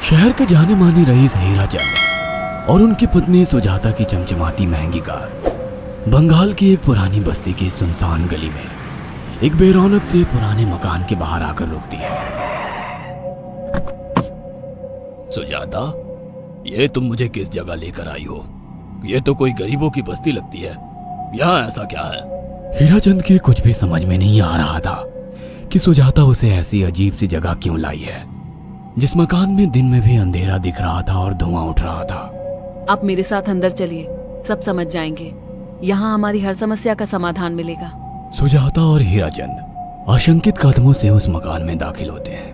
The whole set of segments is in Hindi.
शहर के जाने माने रईस हीराचंद और उनकी पत्नी सुजाता की चमचमाती महंगी कार बंगाल की एक पुरानी बस्ती की सुनसान गली में एक बेरौनक से पुराने मकान के बाहर आकर रुकती है। सुजाता, ये तुम मुझे किस जगह लेकर आई हो? ये तो कोई गरीबों की बस्ती लगती है। यहाँ ऐसा क्या है? हीराचंद की कुछ भी समझ में नहीं आ रहा था कि सुजाता उसे ऐसी अजीब सी जगह क्यों लाई है, जिस मकान में दिन में भी अंधेरा दिख रहा था और धुआं उठ रहा था। आप मेरे साथ अंदर चलिए, सब समझ जाएंगे। यहाँ हमारी हर समस्या का समाधान मिलेगा। सुजाता और हीराचंद आशंकित कदमों से उस मकान में दाखिल होते हैं।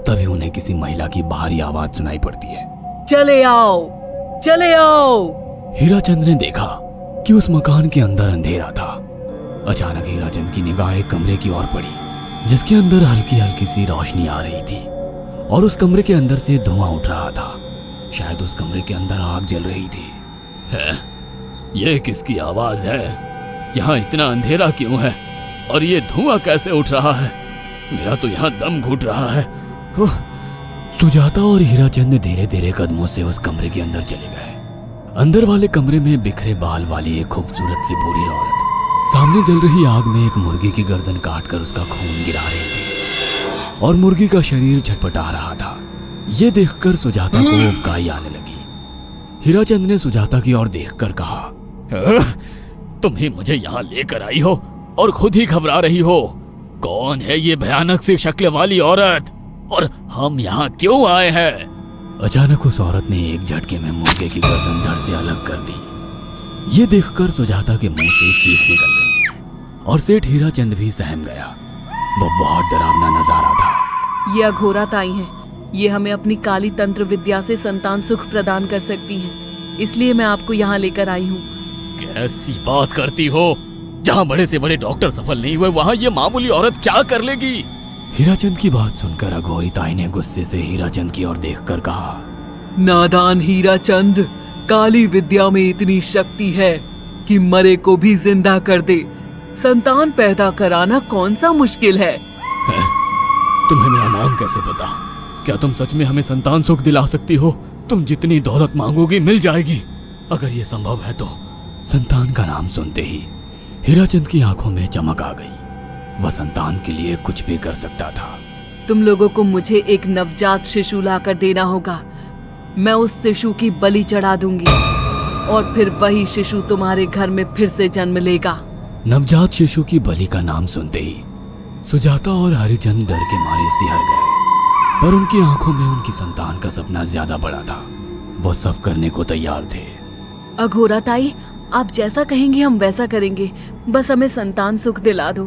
तभी उन्हें किसी महिला की बाहरी आवाज सुनाई पड़ती है। चले आओ, चले आओ। हीराचंद ने देखा कि उस मकान के अंदर अंधेरा था। अचानक हीराचंद की निगाह एक कमरे की ओर पड़ी, जिसके अंदर हल्की हल्की सी रोशनी आ रही थी और उस कमरे के अंदर से धुआं उठ रहा था। शायद उस कमरे के अंदर आग जल रही थी। है? ये किसकी आवाज है? यहाँ इतना अंधेरा क्यों है और ये धुआं कैसे उठ रहा है? मेरा तो यहाँ दम घुट रहा है। सुजाता और हीराचंद धीरे धीरे कदमों से उस कमरे के अंदर चले गए। अंदर वाले कमरे में बिखरे बाल वाली एक खूबसूरत सी बूढ़ी औरत सामने जल रही आग में एक मुर्गी की गर्दन काटकर उसका खून गिरा रही थी और मुर्गी का शरीर छटपटा रहा था। ये देखकर सुजाता को उबकाई आने लगी। हीराचंद ने सुजाता की ओर देखकर कहा, तुम ही मुझे यहाँ लेकर आई हो और खुद ही घबरा रही हो। कौन है ये भयानक सी शक्ल वाली औरत और हम यहाँ क्यों आए हैं? अचानक उस औरत ने एक झटके में मुर्गे की गर्दन धड़ से अलग कर दी। ये देखकर सुजाता के मुंह से चीख निकल गई और सेठ हीराचंद भी सहम गया। वो बहुत डरावना नजारा था। ये अघोरा ताई हैं। ये हमें अपनी काली तंत्र विद्या से संतान सुख प्रदान कर सकती हैं। इसलिए मैं आपको यहाँ लेकर आई हूँ। कैसी बात करती हो? जहाँ बड़े से बड़े डॉक्टर सफल नहीं हुए, वहाँ ये मामूली औरत क्या कर लेगी? हीराचंद की बात सुनकर अघोरी ताई ने गुस्से से हीराचंद की ओर देखकर कहा, नादान हीराचंद, काली विद्या में इतनी शक्ति है कि मरे को भी जिंदा कर दे। संतान पैदा कराना कौन सा मुश्किल है? तुम्हें मेरा नाम कैसे पता? क्या तुम सच में हमें संतान सुख दिला सकती हो? तुम जितनी दौलत मांगोगी मिल जाएगी, अगर ये संभव है तो। संतान का नाम सुनते ही हीराचंद की आंखों में चमक आ गई। वह संतान के लिए कुछ भी कर सकता था। तुम लोगों को मुझे एक नवजात शिशु लाकर देना होगा। मैं उस शिशु की बलि चढ़ा दूंगी और फिर वही शिशु तुम्हारे घर में फिर से जन्म लेगा। नवजात शिशु की बलि का नाम सुनते ही सुजाता और हरिचंद डर के मारे सिहर गए, पर उनकी आंखों में उनकी संतान का सपना ज्यादा बड़ा था। वो सब करने को तैयार थे। अघोरा ताई, आप जैसा कहेंगे हम वैसा करेंगे। बस हमें संतान सुख दिला दो।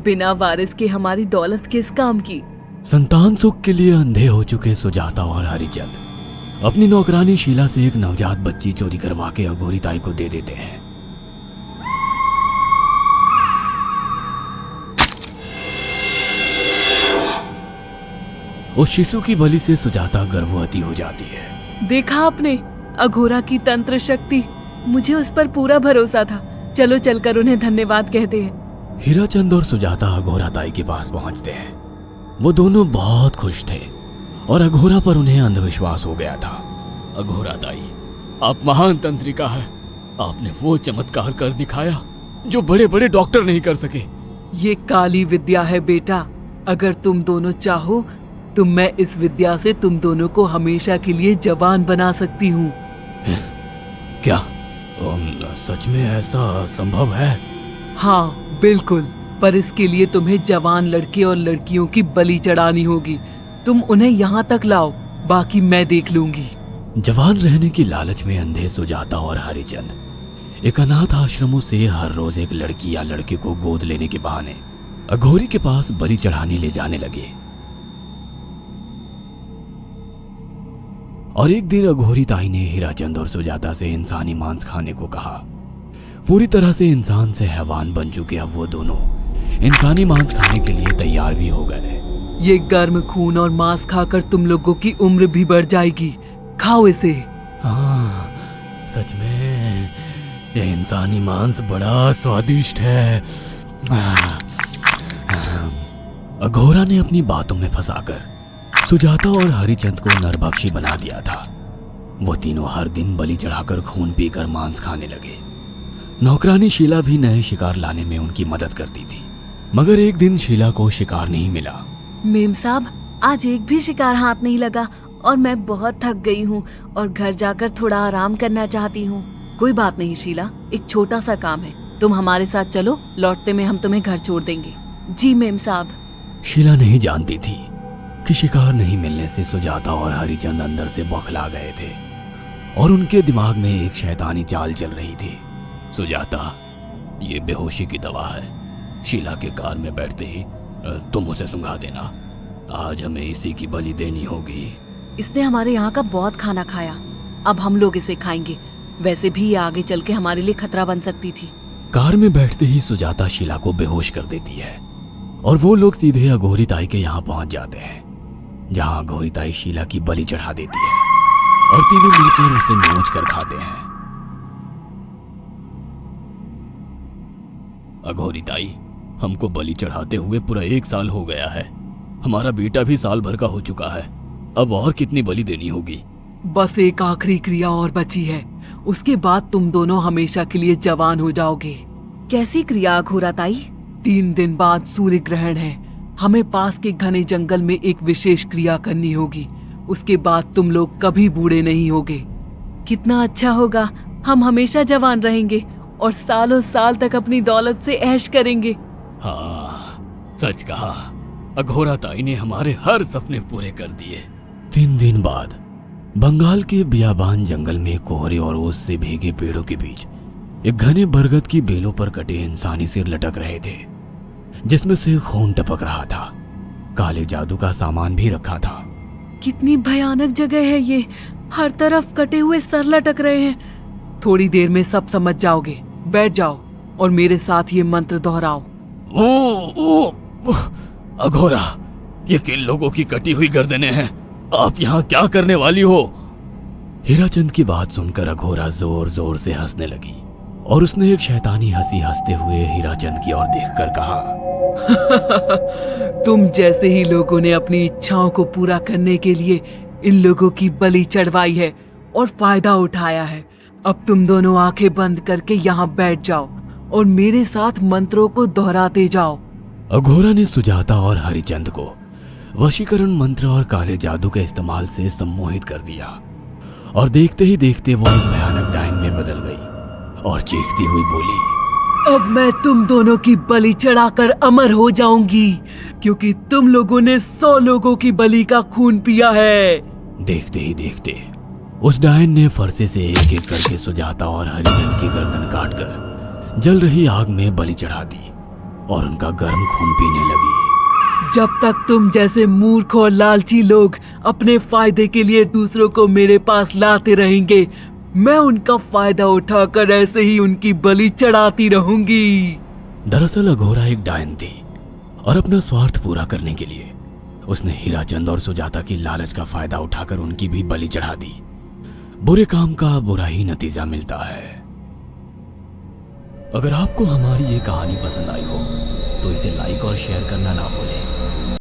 बिना वारिस के हमारी दौलत किस काम की? संतान सुख के लिए अंधे हो चुके सुजाता और हरिचंद अपनी नौकरानी शीला से एक नवजात बच्ची चोरी करवा के अघोरी ताई को दे देते हैं। उस शिशु की बलि से सुजाता गर्भवती हो जाती है। देखा आपने अघोरा की तंत्र शक्ति? मुझे उस पर पूरा भरोसा था। चलो चलकर उन्हें धन्यवाद कहते हैं। हीराचंद और सुजाता अघोरा ताई के पास पहुंचते हैं। वो दोनों बहुत खुश थे और अघोरा पर उन्हें अंधविश्वास हो गया था। अघोरा ताई, आप महान तंत्रिका है। आपने वो चमत्कार कर दिखाया जो बड़े बड़े डॉक्टर नहीं कर सके। ये काली विद्या है बेटा। अगर तुम दोनों चाहो तो मैं इस विद्या से तुम दोनों को हमेशा के लिए जवान बना सकती हूँ। क्या सच में ऐसा संभव है? हाँ बिल्कुल, पर इसके लिए तुम्हें जवान लड़के और लड़कियों की बलि चढ़ानी होगी। तुम उन्हें यहाँ तक लाओ, बाकी मैं देख लूंगी। जवान रहने की लालच में अंधे सुजाता और हरिचंद एक अनाथ आश्रमों से हर रोज एक लड़की या लड़के को गोद लेने के बहाने अघोरी के पास बलि चढ़ाने ले जाने लगे। और एक दिन अघोरी ताई ने हीराचंद और सुजाता से इंसानी मांस खाने को कहा। पूरी तरह से इंसान से हैवान बन चुके अब वो दोनों इंसानी मांस खाने के लिए तैयार भी हो गए। ये गर्म खून और मांस खाकर तुम लोगों की उम्र भी बढ़ जाएगी। खाओ इसे। हाँ, सच में ये इंसानी मांस बड़ा स्वादिष्ट है। अघोरा ने अपनी बातों में फंसाकर सुजाता और हरिचंद को नरभक्षी बना दिया था। वो तीनों हर दिन बलि चढ़ाकर खून पीकर मांस खाने लगे। नौकरानी शीला भी नए शिकार लाने में उनकी मदद करती थी, मगर एक दिन शीला को शिकार नहीं मिला। मेम साहब, आज एक भी शिकार हाथ नहीं लगा और मैं बहुत थक गई हूँ और घर जाकर थोड़ा आराम करना चाहती हूँ। कोई बात नहीं शीला, एक छोटा सा काम है, तुम हमारे साथ चलो, लौटते में हम तुम्हें घर छोड़ देंगे। जी मेम साहब। शीला नहीं जानती थी कि शिकार नहीं मिलने से सुजाता और हरिचंद अंदर से बौखला गए थे और उनके दिमाग में एक शैतानी चाल चल रही थी। सुजाता, ये बेहोशी की दवा है। शीला के कार में बैठते ही तुम उसे सुंघा देना। आज हमें इसी की बलि देनी होगी। इसने हमारे यहाँ का बहुत खाना खाया, अब हम लोग इसे खाएंगे। वैसे भी ये आगे चल के हमारे लिए खतरा बन सकती थी। कार में बैठते ही सुजाता शीला को बेहोश कर देती है और वो लोग सीधे अघोरी ताई के यहाँ पहुंच जाते हैं, जहाँ अघोरी ताई शीला की बलि चढ़ा देती है और तीनों मिलकर उसे नोच कर खाते हैं। अघोरी ताई, हमको बलि चढ़ाते हुए पूरा 1 साल हो गया है। हमारा बेटा भी साल भर का हो चुका है। अब और कितनी बलि देनी होगी? बस एक आखिरी क्रिया और बची है, उसके बाद तुम दोनों हमेशा के लिए जवान हो जाओगे। कैसी क्रिया अघोरा ताई? 3 दिन बाद सूर्य ग्रहण है, हमें पास के घने जंगल में एक विशेष क्रिया करनी होगी। उसके बाद तुम लोग कभी बूढ़े नहीं होगे। कितना अच्छा होगा, हम हमेशा जवान रहेंगे और सालों साल तक अपनी दौलत से ऐश करेंगे। हाँ, सच कहा। अघोरा ताई ने हमारे हर सपने पूरे कर दिए। 3 दिन बाद बंगाल के बियाबान जंगल में कोहरे और ओस से भीगे पेड़ों के बीच एक घने बरगद की बेलों पर कटे इंसानी सिर लटक रहे थे, जिसमें से खून टपक रहा था। काले जादू का सामान भी रखा था। कितनी भयानक जगह है ये, हर तरफ कटे हुए सर लटक रहे हैं। थोड़ी देर में सब समझ जाओगे, बैठ जाओ और मेरे साथ ये मंत्र दोहराओ। ओ, अघोरा, ये किन लोगों की कटी हुई गर्दनें हैं? आप यहाँ क्या करने वाली हो? हीराचंद की बात सुनकर अघोरा जोर जोर से हंसने लगी और उसने एक शैतानी हंसी हंसते हुए हीराचंद की ओर देखकर कहा, तुम जैसे ही लोगों ने अपनी इच्छाओं को पूरा करने के लिए इन लोगों की बलि चढ़वाई है और फायदा उठाया है। अब तुम दोनों आंखें बंद करके यहाँ बैठ जाओ और मेरे साथ मंत्रों को दोहराते जाओ। अघोरा ने सुजाता और हरिचंद को वशीकरण मंत्र और काले जादू के इस्तेमाल से सम्मोहित कर दिया और देखते ही देखते वो एक भयानक डायन में बदल गई और चीखती हुई बोली, अब मैं तुम दोनों की बलि चढ़ाकर अमर हो जाऊंगी, क्योंकि तुम लोगों ने 100 लोगों की बलि का खून पिया है। देखते ही देखते उस डायन ने फरसे से एक एक करके सुजाता और हरिचंद की गर्दन काटकर जल रही आग में बलि चढ़ा दी और उनका गर्म खून पीने लगी। जब तक तुम जैसे मूर्ख और लालची लोग अपने फायदे के लिए दूसरों को मेरे पास लाते रहेंगे, मैं उनका फायदा उठाकर ऐसे ही उनकी बलि चढ़ाती रहूंगी। दरअसल अघोरा एक डायन थी और अपना स्वार्थ पूरा करने के लिए उसने हीराचंद और सुजाता की लालच का फायदा उठाकर उनकी भी बलि चढ़ा दी। बुरे काम का बुरा ही नतीजा मिलता है। अगर आपको हमारी ये कहानी पसंद आई हो तो इसे लाइक और शेयर करना ना भूलें।